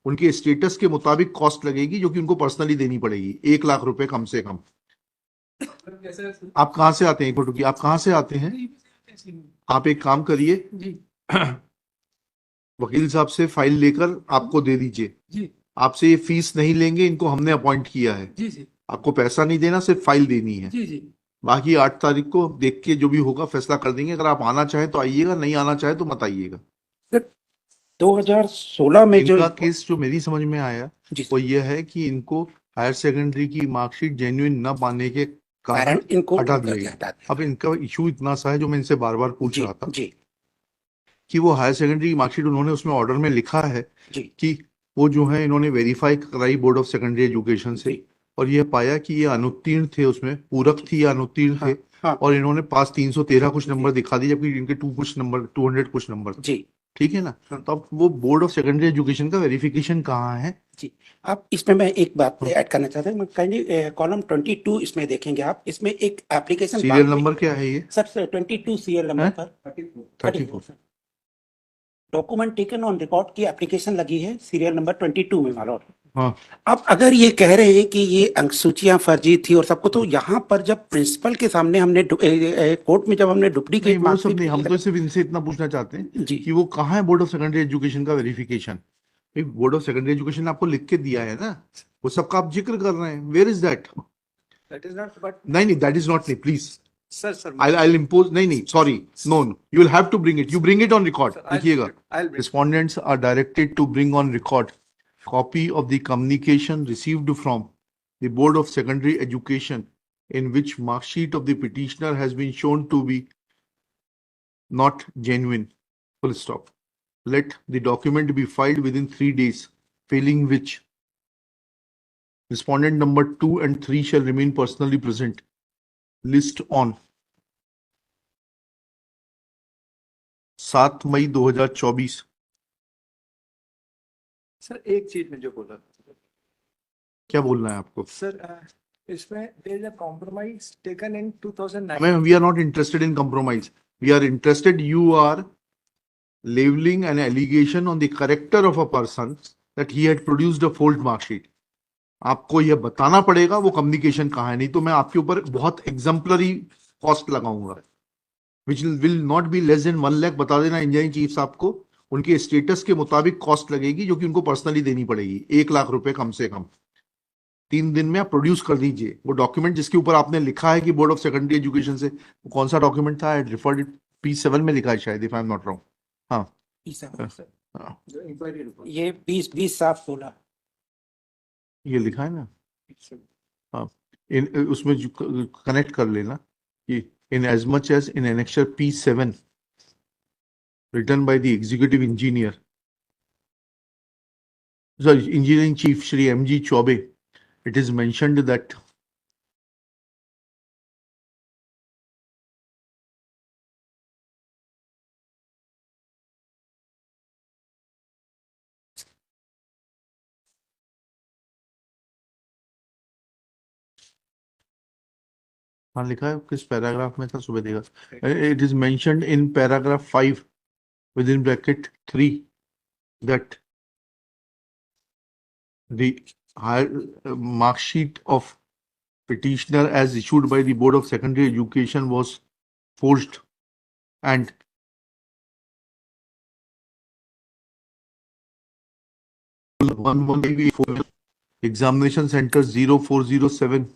उनके स्टेटस के मुताबिक कॉस्ट लगेगी जो कि उनको पर्सनली देनी पड़ेगी, 1 लाख रुपए कम से कम। आप कहाँ से आते हैं, फोटो की आप कहाँ से आते हैं? आप एक काम करिए, वकील साहब से फाइल लेकर आपको दे दीजिए। आपसे ये फीस नहीं लेंगे, इनको हमने अपॉइंट किया है। आपको पैसा नहीं देना, सिर्फ फाइल देनी है। बाकी 8 तारीख को देख के जो भी होगा फैसला कर देंगे। अगर आप आना चाहें तो आइएगा, नहीं आना चाहे तो मत आइएगा। 2016 में जो इनका केस जो मेरी समझ में आया वो ये है कि इनको हायर सेकेंडरी की मार्कशीट जेन्युइन न पाने के कारण इनको हटा दिया गया। अब इनका इशू इतना सा है जो मैं इनसे बार बार पूछ रहा था जी कि वो हायर सेकेंडरी की मार्कशीट उन्होंने उसमें ऑर्डर में लिखा है कि वो जो है इन्होंने वेरीफाई कराई बोर्ड ऑफ सेकेंडरी एजुकेशन से, और ये पाया कि ये अनुत्तीर्ण थे, उसमें पूरक थी या अनुत्तीर्ण थे। और इन्होंने पास 313 कुछ नंबर दिखा दिए, जबकि इनके 200 कुछ नंबर थे। ठीक है ना? तो अब वो बोर्ड ऑफ सेकेंडरी एजुकेशन का वेरिफिकेशन कहाँ है? जी, आप इसमें मैं एक बात ऐड करना चाहता हूँ। काइंडली कॉलम 22 इसमें देखेंगे आप, इसमें एक एप्लीकेशन सीरियल नंबर क्या है ये सर? 22 सीरियल नंबर पर 34 डॉक्यूमेंट टेकन ऑन रिकॉर्ड की एप्लीकेशन लगी है, सीरियल नंबर 22 में मालूम। हाँ, अब अगर ये कह रहे हैं कि ये अंकसूचियां फर्जी थी और सबको, तो यहाँ पर जब प्रिंसिपल के सामने हमने कोर्ट में जब हमने डुप्लीकेट वो सब नहीं, हम तो सिर्फ इनसे इतना पूछना चाहते हैं कि वो कहाँ है बोर्ड ऑफ सेकेंडरी एजुकेशन का verification. Board of secondary education ने आपको लिख के दिया है ना, वो सबका आप जिक्र कर रहे हैं। Where is that? That is not, but नहीं, दैट इज नॉट, नहीं प्लीज सर I'll impose, नहीं, sorry, no, you will have to bring it. You bring it on record. देखिएगा, respondents are directed to bring on record copy of the communication received from the Board of Secondary Education in which mark sheet of the petitioner has been shown to be not genuine. Full stop. Let the document be filed within 3 days, failing which respondent number 2 and 3 shall remain personally present. List on 7 मई 2024। Sir एक चीज में जो बोला क्या बोलना है आपको? सर, इसमें there is a compromise taken in 2009. I mean, we are not interested in compromise. We are interested, you are leveling an allegation on the character of a person that he had produced a false mark sheet. आपको यह बताना पड़ेगा वो communication कहाँ है, नहीं तो मैं आपके ऊपर बहुत एग्जाम्पलरी कॉस्ट लगाऊंगा, which will not be less than 1 lakh. बता देना इंजीनियरिंग चीफ साहब को, उनके स्टेटस के मुताबिक कॉस्ट लगेगी जो कि उनको पर्सनली देनी पड़ेगी, 1 लाख रुपए कम से कम। 3 दिन में आप प्रोड्यूस कर दीजिए वो डॉक्यूमेंट जिसके ऊपर आपने लिखा है कि बोर्ड ऑफ सेकेंडरी एजुकेशन से। वो कौन सा डॉक्यूमेंट था? रिफर्ड P7 में लिखा है शायद, if I am not wrong. हाँ, ये 20/7/16 ये लिखा है ना। हाँ, उसमें कनेक्ट कर लेना कि in as much as in annexure P7 written by the executive engineer, sorry, engineering chief Shri M.G. Chaube, it is mentioned that हाँ लिखा है, किस पैराग्राफ में था सुबह देगा। It is mentioned in paragraph 5 within bracket 3 that the higher mark sheet of petitioner as issued by the Board of Secondary Education was forged and examination center 0407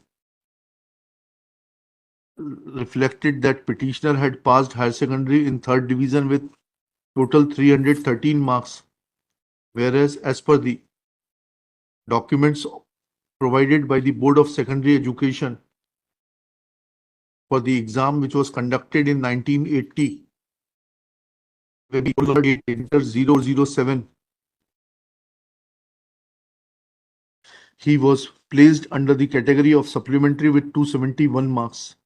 reflected that petitioner had passed higher secondary in 3rd division with total 313 marks, whereas as per the documents provided by the Board of Secondary Education for the exam which was conducted in 1980, where the enter 007, he was placed under the category of supplementary with 271 marks.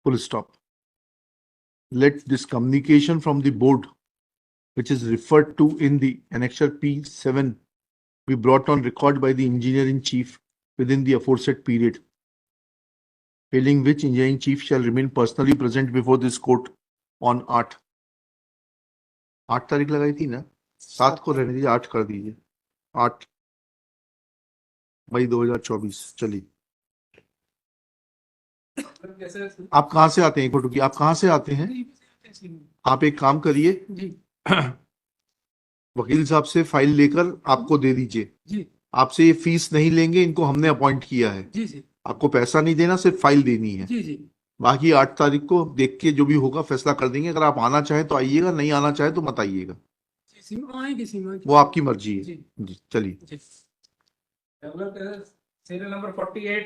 Full stop. Let this communication from the board, which is referred to in the annexure P7, be brought on record by the engineering chief within the aforesaid period, failing which engineering chief shall remain personally present before this court on 8 तारीख लगाई थी ना, 7 को रहने दीजिए, 8 कर दीजिए। 8 मई 2024। चलिए, आप कहाँ से आते हैं? एक मिनट रुकिए, आप कहाँ से आते हैं? आप एक काम करिए, जी वकील साहब से फाइल लेकर आपको दे दीजिए। जी आपसे ये फीस नहीं लेंगे, इनको हमने अपॉइंट किया है। जी जी आपको पैसा नहीं देना, सिर्फ फाइल देनी है। जी जी बाकी 8 तारीख को देख के जो भी होगा फैसला कर देंगे। अगर आप आना चाहें तो आइएगा, नहीं आना चाहे तो मत आइएगा, सीमा आएगी सीमा वो आपकी मर्जी है। जी जी चलिए। जी। Serial number 48